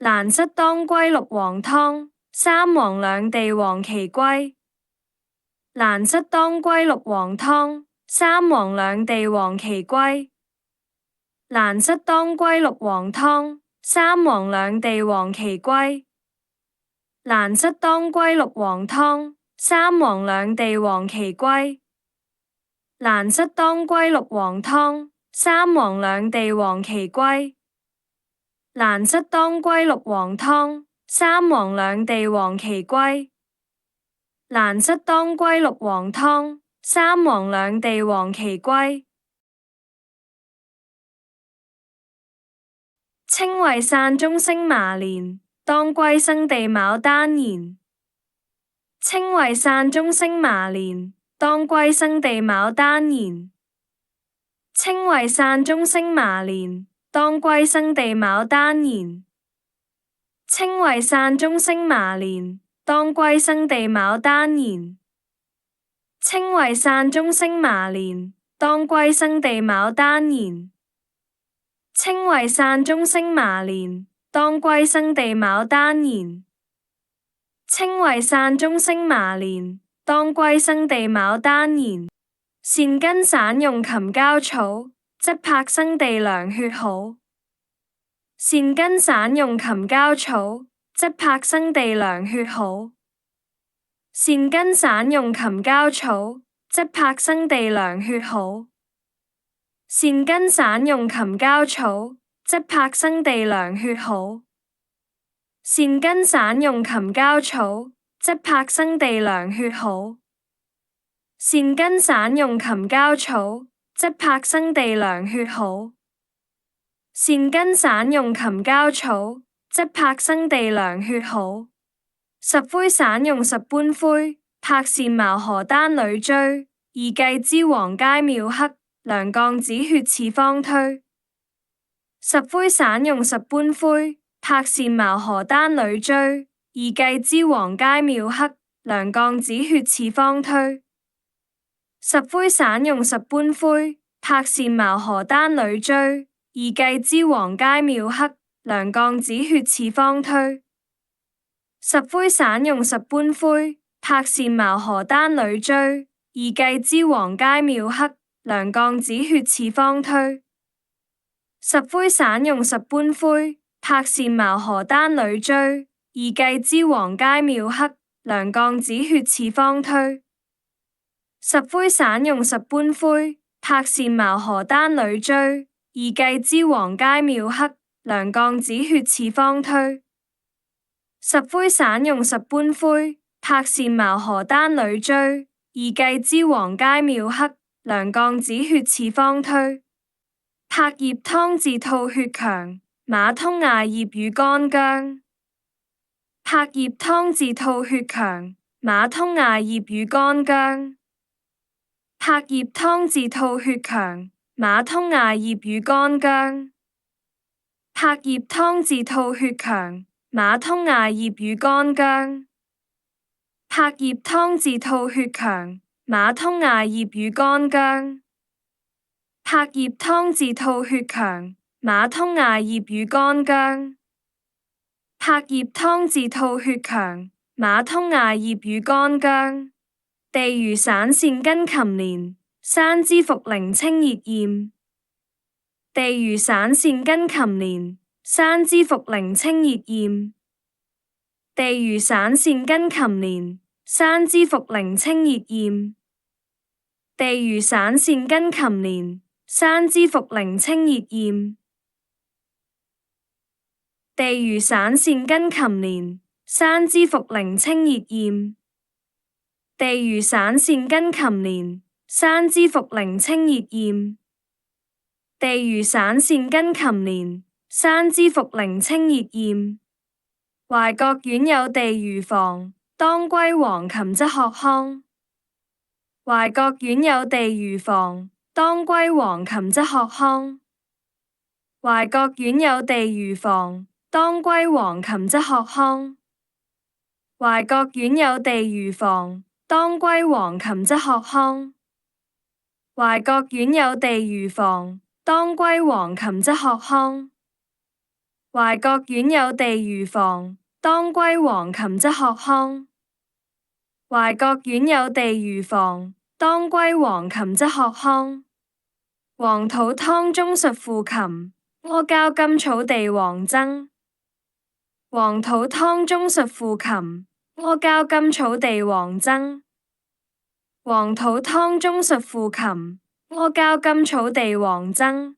蘭室當歸六黃湯，三黃兩地黃芪歸。蘭室當歸六黃湯，三黃兩地黃芪歸。蘭室當歸六黃湯，三黃兩地黃芪歸。蘭室當歸六黃湯，三黃兩地黃芪歸。蘭室當歸六黃湯，三黃兩地黃芪歸。蘭室當歸六黃湯，三黃兩地黃芪歸。蘭室當歸六黃湯，三黃兩地黃芪歸。稱謂散中生麻連，當歸生地牡丹然。稱謂散中生麻連，當歸生地牡丹然。稱謂散中生麻連，當歸生地牡丹然。稱謂散中生麻連，當歸生地牡丹然。稱謂散中生麻連，當歸生地牡丹然。稱謂散中生麻連，當歸生地牡丹然。稱謂散中生麻連，當歸生地牡丹然。善根散用芩膠草，則柏生地涼血好。善根散用芩膠草，則柏生地涼血好。善根散用芩膠草，則柏生地涼血好。善根散用芩膠草，則柏生地涼血好。善根散用芩膠草，則柏生地涼血好。善根散用芩膠草，則柏生地涼血好。善根散用芩膠草，則柏生地涼血好。十灰散用十般灰，柏善茅河丹裏追。二計之黃皆妙克，涼降止血次方推。十灰散用十般灰，柏善茅河丹裏追。二計之黃皆妙克，涼降止血次方推。十灰散用十般灰，柏善茅河丹裏追。二計之黃皆妙克，涼降止血次方推。十灰散用十般灰，柏善茅河丹裏追。二計之黃皆妙克，涼降止血次方推。十灰散用十般灰，柏善茅河丹裏追。二計之黃皆妙克，涼降止血次方推。十灰散用十般灰，柏善茅河丹裏追。二計之黃皆妙克，涼降止血次方推。十灰散用十般灰，柏善茅河丹裏追。二計之黃皆妙克，涼降止血次方推。柏葉湯治吐血強，馬通艾葉與乾薑。柏葉湯治吐血強，馬通艾葉與乾薑。柏葉湯治吐血強，馬通艾葉與乾薑。柏葉湯治吐血強，馬通艾葉與乾薑。柏葉湯治吐血強，馬通艾葉與乾薑。柏葉湯治吐血強，馬通艾葉與乾薑。柏葉湯治吐血強，馬通艾葉與乾薑。地榆散善根芩連，山脂茯苓清熱驗。地榆散善根芩連，山脂茯苓清熱驗。地榆散善根芩連，山脂茯苓清熱驗。地榆散善根芩連，山脂茯苓清熱驗。地榆散善根芩連，山脂茯苓清熱驗。地榆散善根芩連，山脂茯苓清熱驗。地榆散善根芩連，山脂茯苓清熱驗。懷覺院有地榆房，當歸黃芩則學康。懷覺院有地榆房，當歸黃芩則學康。懷覺院有地榆房，當歸黃芩則學康。懷覺院有地榆房，當歸黃芩則學康。懷覺院有地榆房，當歸黃芩則學康。懷覺院有地如房，當歸黃芩則學康。懷覺院有地如房，當歸黃芩則學康。黃土湯中述父琴，阿膠甘草地黃僧。黃土湯中述父琴，阿膠甘草地黃僧。黃土湯中述父琴，阿膠甘草地黃僧。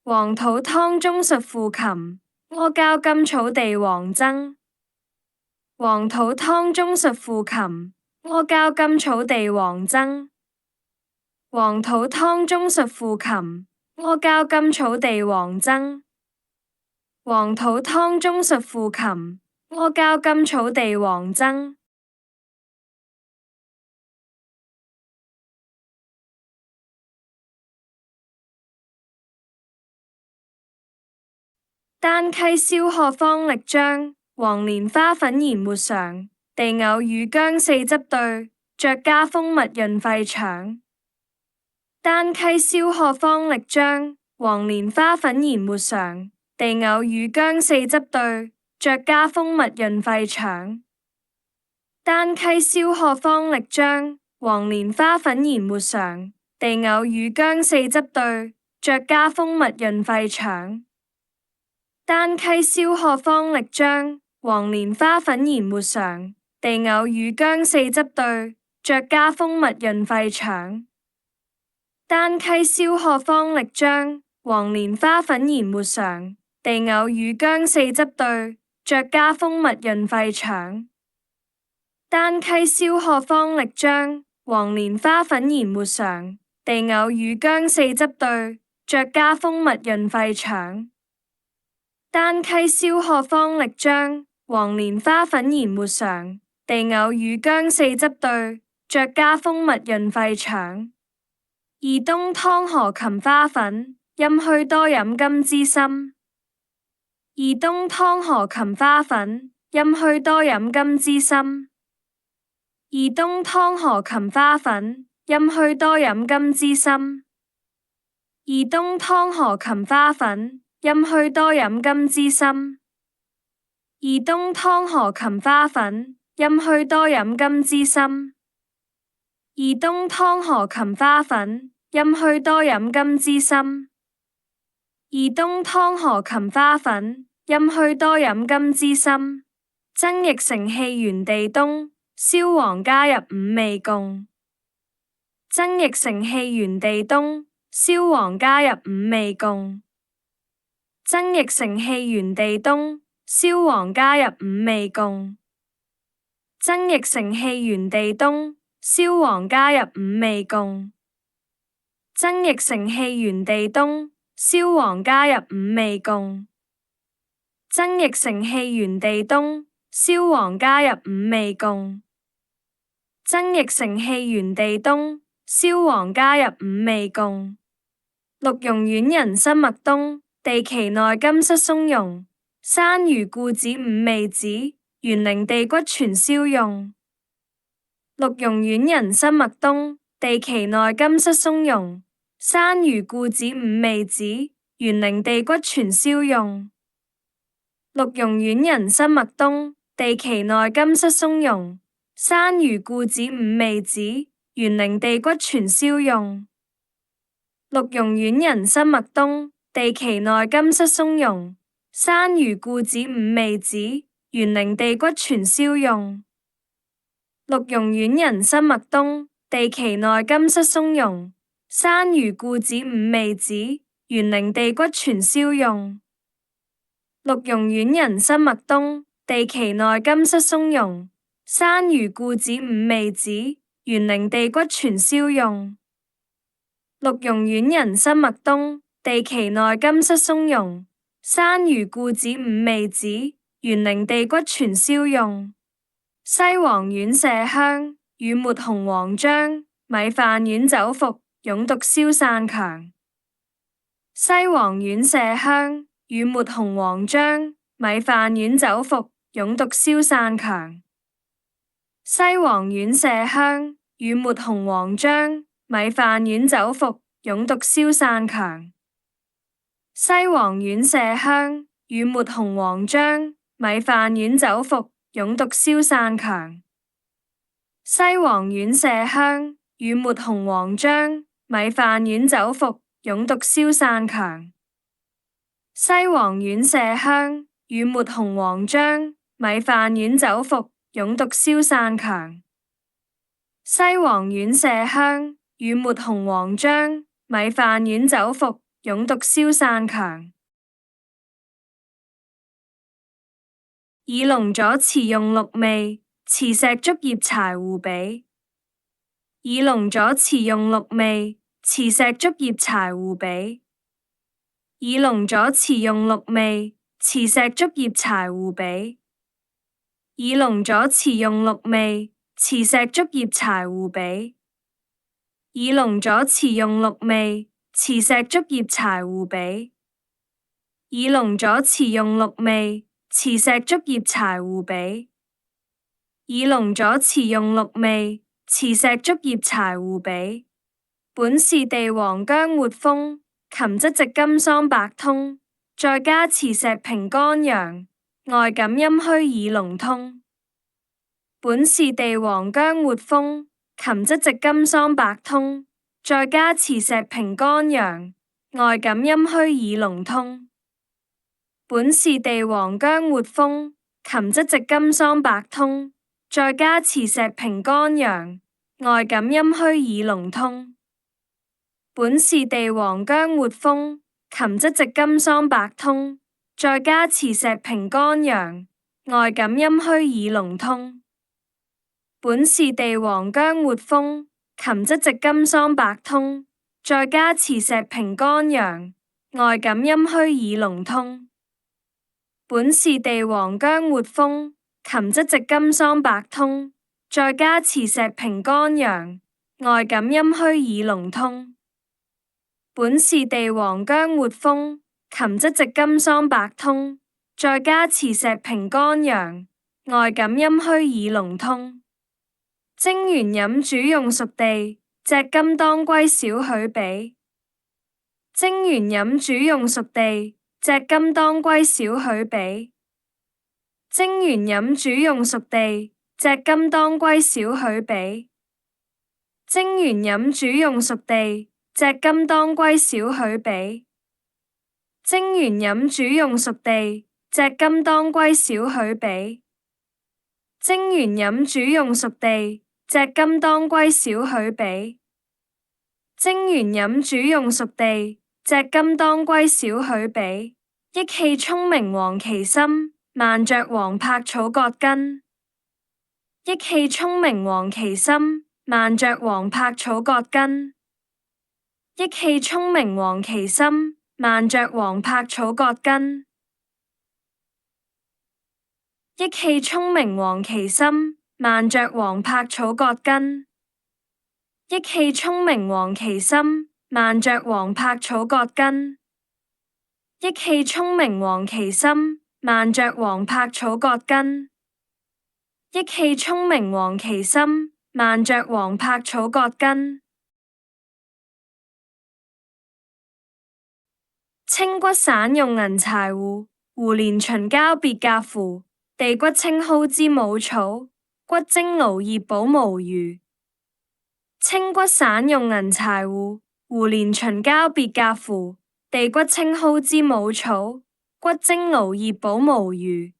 黃土湯中述父琴，阿膠甘草地黃僧。黃土湯中述父琴，阿膠甘草地黃僧。黃土湯中述父琴，阿膠甘草地黃僧。黃土湯中述父琴，阿膠甘草地黃僧。丹溪燒褐方力彰，黃蓮花粉研末嘗。地藕乳薑四汁對，酌加蜂蜜潤肺腸。丹溪燒褐方力彰，黃蓮花粉研末嘗。地藕乳薑四汁對，酌加蜂蜜潤肺腸。丹溪燒褐方力彰，黃蓮花粉研末嘗。地藕乳薑四汁對，酌加蜂蜜潤肺腸。丹溪燒褐方力彰，黃蓮花粉研末嘗。地藕乳薑四汁對，酌加蜂蜜潤肺腸。丹溪燒褐方力彰，黃蓮花粉研末嘗。地藕乳薑四汁對，酌加蜂蜜潤肺腸。丹溪燒褐方力彰，黃蓮花粉研末嘗。地藕乳薑四汁對，酌加蜂蜜潤肺腸。丹溪燒褐方力彰，黃蓮花粉研末嘗。地藕乳薑四汁對，酌加蜂蜜潤肺腸。二冬湯河芹花粉，陰虛多飲金枝參。二冬湯河芹花粉，陰虛多飲金枝參。二冬湯河芹花粉，陰虛多飲金枝參。二冬湯河芹花粉，陰虛多飲金枝參。二冬湯河芹花粉，陰虛多飲金枝參。二冬湯河芹花粉，陰虛多飲金枝參。二冬湯河芹花粉，陰虛多飲金枝參。增益承氣元地冬，燒黃加入五味共。增益承氣元地冬，燒黃加入五味共。增益承氣元地冬，燒黃加入五味共。增益承氣元地冬，燒黃加入五味共。增益承氣元地冬，燒黃加入五味共。增益承氣元地冬，燒黃加入五味共。增益承氣元地冬，燒黃加入五味共。鹿茸丸人參麥冬，地芪內金瑟松茸。山萸故子五味子，元靈地骨全燒用。鹿茸丸人參麥冬，地芪內金瑟松茸。山萸故子五味子，元靈地骨全燒用。鹿茸丸人參麥冬，地芪內金瑟松茸。山萸故子五味子，元靈地骨全燒用。鹿茸丸人參麥冬，地芪內金瑟松茸。山萸故子五味子，元靈地骨全燒用。鹿茸丸人參麥冬，地芪內金瑟松茸。山萸故子五味子，元靈地骨全燒用。鹿茸丸人參麥冬，地芪內金瑟松茸。山萸故子五味子，元靈地骨全燒用。鹿茸丸人參麥冬，地芪內金瑟松茸。山萸故子五味子，元靈地骨全燒用。西黃丸麝香，乳沒紅黃漿，米飯丸酒服，勇毒消散強。西黃丸麝香，乳沒紅黃漿，米飯丸酒服，勇毒消散強。西黃丸麝香，乳沒紅黃漿，米飯丸酒服，勇毒消散強。西黃丸麝香，乳沒紅黃漿，米飯丸酒服，勇毒消散強。西黃丸麝香，乳沒紅黃漿，米飯丸酒服，勇毒消散強。西黃丸麝香，乳沒紅黃漿，米飯丸酒服，勇毒消散強。西黃丸麝香，乳沒紅黃漿，米飯丸酒服，勇毒消散強。耳聾咗慈用六味，慈石竹葉柴胡比。耳聾咗慈用六味，慈石竹葉柴胡比。耳聾咗慈用六味，慈石竹葉柴胡比。耳聾咗慈用六味，慈石竹葉柴胡比。耳聾咗慈用六味，慈石竹葉柴胡比。耳聾咗慈用六味，慈石竹葉柴胡比。耳聾咗慈用六味，慈石竹葉柴胡比。本是地黃薑活風，琴質直甘桑白通。再加慈石平肝陽，外感陰虛耳聾通。本是地黃薑活風，琴質直甘桑白通。再加慈石平肝陽，外感陰虛耳聾通。本是地黃薑活風，琴質直甘桑白通。再加慈石平肝陽，外感陰虛耳聾通。本是地黃薑活風，琴質直甘桑白通。再加慈石平肝陽，外感陰虛耳聾通。本是地黃薑活風，琴質直甘桑白通。再加慈石平肝陽，外感陰虛耳聾通。本是地黃薑活風，琴質直甘桑白通。再加慈石平肝陽，外感陰虛耳聾通。本是地黃薑活風，琴質直甘桑白通。再加慈石平肝陽，外感陰虛耳聾通。精元飲煮用熟地，炙甘當歸少許比。精元飲煮用熟地，炙甘當歸少許比。精元飲煮用熟地，炙甘當歸少許比。精元飲煮用熟地，炙甘當歸少許比。精元飲煮用熟地，炙甘當歸少許比。精元飲煮用熟地，炙甘當歸少許比。精元飲煮用熟地，炙甘當歸少許比。益氣聰明黃芪參，慢著黃柏草葛根。益氣聰明黃芪參，慢著黃柏草葛根。益氣聰明黃芪參，慢著黃柏草葛根。益氣聰明黃芪參，慢著黃柏草葛根。益氣聰明黃芪參，慢著黃柏草葛根。益氣聰明黃芪參，慢著黃柏草葛根。益氣聰明黃芪參，慢著黃柏草葛根。清骨散用銀柴胡，胡連秦交別格符，地骨青蒿知母草，骨精蘆葉補無餘。清骨散用銀柴胡，胡連秦交別格符，地骨青蒿知母草，骨精蘆葉補無餘。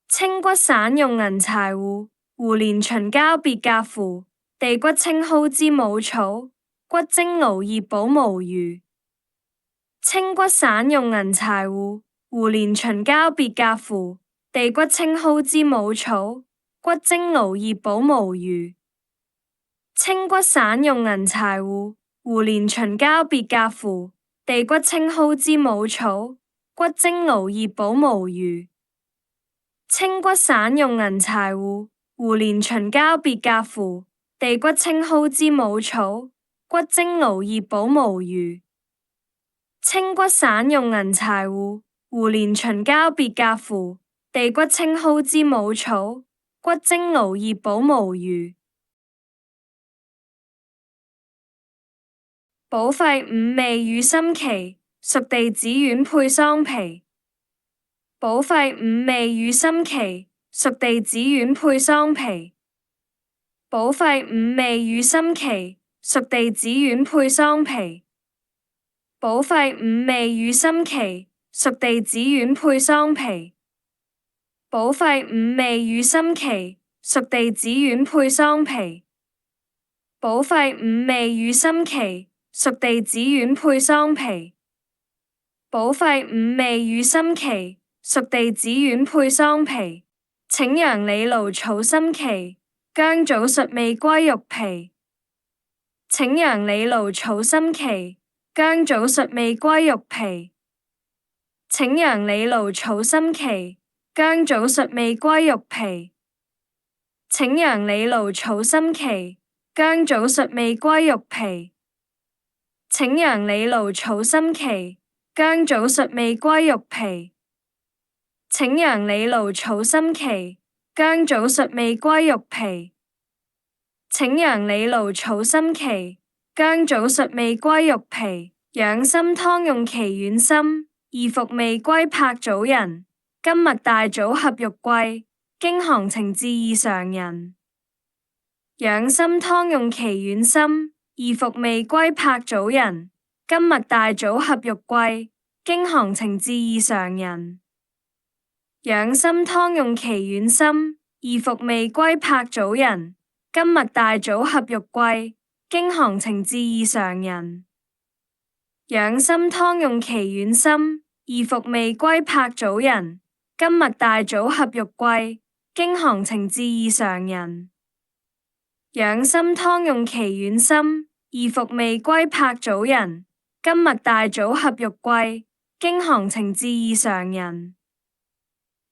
清骨散用銀柴胡，胡連秦交別格符，地骨青蒿知母草，骨精蘆葉補無餘。清骨散用銀柴胡，胡連秦交別格符，地骨青蒿知母草，骨精蘆葉補無餘。清骨散用銀柴胡，胡連秦交別格符，地骨青蒿知母草，骨精蘆葉補無餘。清骨散用銀柴胡，胡連秦交別格符，地骨青蒿知母草，骨精蘆葉補無餘。清骨散用銀柴胡，胡連秦交別格符，地骨青蒿知母草，骨精蘆葉補無餘。補肺五味與參芪，熟地子丸配桑皮。保肺五味與心奇，熟地紫丸配桑皮。保肺五味與心奇，熟地紫丸配桑皮。保肺五味與心奇，熟地紫丸配桑皮。保肺五味與心奇，熟地紫丸配桑皮。保肺五味與心奇，熟地紫丸配桑皮。保肺五味與心奇，熟地紫丸配桑皮。請陽李蘆草心奇，薑棗術味龜肉皮。請陽李蘆草心奇，薑棗術味龜肉皮。請陽李蘆草心奇，薑棗術味龜肉皮。請陽李蘆草心奇，薑棗術味龜肉皮。請陽李蘆草心奇，薑棗術味龜肉皮。請陽李蘆草心奇，薑棗術味龜肉皮。請陽李蘆草心奇，薑棗術味龜肉皮。養心湯用奇丸參、二伏味龜柏棗仁、金麥大棗合玉桂，經行情至異常人。養心湯用奇丸參、二伏味龜柏棗仁、金麥大棗合玉桂，經行情至異常人。養心湯用奇丸參、二伏味龜柏棗仁、金麥大棗合玉桂，經行情至異常人。養心湯用奇丸參、二伏味龜柏棗仁、金麥大棗合玉桂，經行情至異常人。養心湯用奇丸參、二伏味龜柏棗仁、金麥大棗合玉桂，經行情至異常人。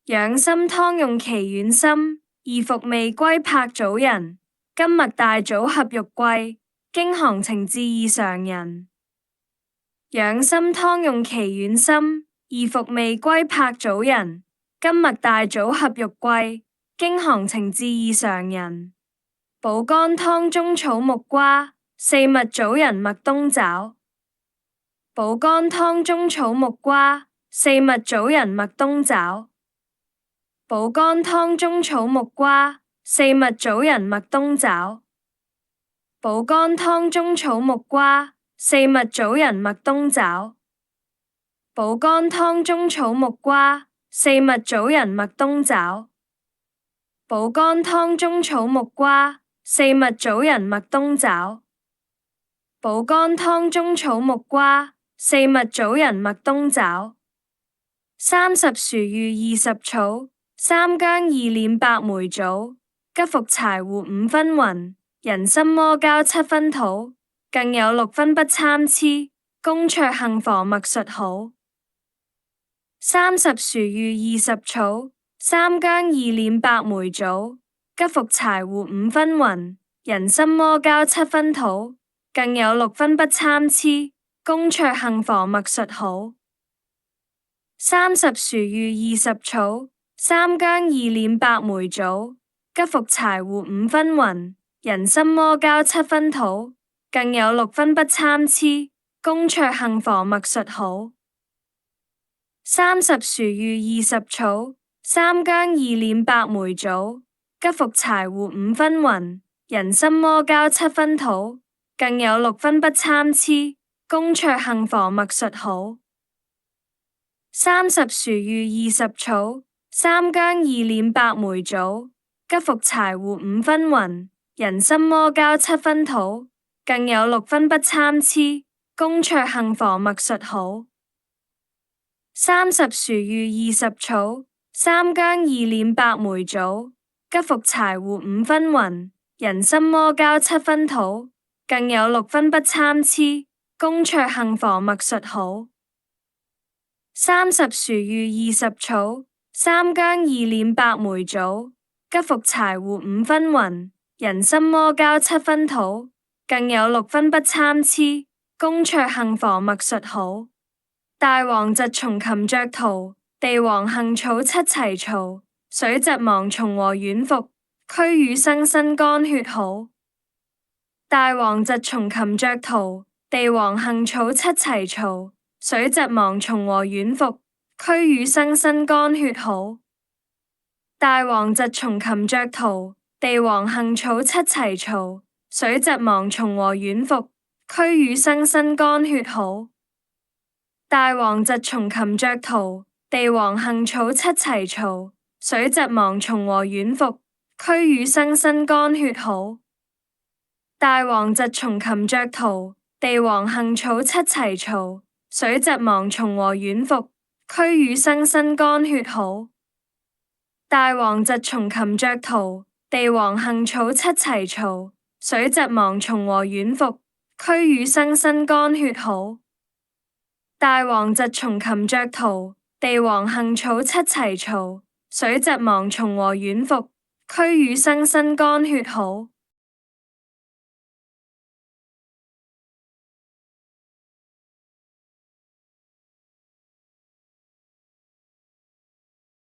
養心湯用奇丸參、二伏味龜柏棗仁、金麥大棗合玉桂，經行情至異常人。養心湯用奇丸參、二伏味龜柏棗仁、金麥大棗合玉桂，經行情至異常人。補肝湯中草木瓜、四物棗仁麥冬爪。補肝湯中草木瓜、四物棗仁麥冬爪。補肝湯中草木瓜、四物棗仁麥冬爪。補肝湯中草木瓜、四物棗仁麥冬爪。補肝湯中草木瓜、四物棗仁麥冬爪。補肝湯中草木瓜、四物棗仁麥冬爪。補肝湯中草木瓜、四物棗仁麥冬爪。30薯蓣20草，三薑2斂白梅棗，吉服柴胡5分勻，人參魔膠7分土，更有6分不參差，功卓杏防脈術好。30薯蓣20草，三薑2斂白梅棗，吉服柴胡5分勻，人參魔膠7分土，更有6分不參差，功卓杏防脈術好。30薯蓣20草，三薑2斂白梅棗，吉服柴胡5分勻，人參魔膠7分土，更有6分不參差，功卓杏防脈術好。30薯蓣20草，三薑2斂白梅棗，吉服柴胡5分勻，人參魔膠7分土，更有6分不參差，功卓杏防脈術好。30薯蓣20草，三薑2斂白梅棗，吉服柴胡5分勻，人參魔膠7分土，更有6分不參差，功卓杏防脈術好。30薯蓣20草，三薑2斂白梅棗，吉服柴胡5分勻，人參魔膠7分土，更有6分不參差，功卓杏防脈術好。30薯蓣20草，三薑2斂白梅棗，吉服柴胡5分勻，人參魔膠7分土，更有6分不參差，功卓杏防脈術好。大黃蓆松芩薑桃，地黃杏草七齊曹，水蓆芒松和丸服，驅瘀生新肝血好。大黃蓆松芩薑桃，地黃杏草七齊曹，水蓆芒松和丸服，區羽生新肝血好。大王疾蟲擒着逃，地王杏草七齊嘈。水疾芒蟲和丸服，區羽生新肝血好。大王疾蟲擒着逃，地王杏草七齊嘈。水疾芒蟲和丸服，區羽生新肝血好。大王疾蟲擒着逃，地王杏草七齊嘈。水疾芒蟲和丸服，區羽生新肝血好。大王疾蟲擒着逃，地王杏草七齊嘈。水疾芒蟲和丸服，區羽生新肝血好。大王疾蟲擒着逃，地王杏草七齊嘈。水疾芒蟲和丸服，區羽生新肝血好。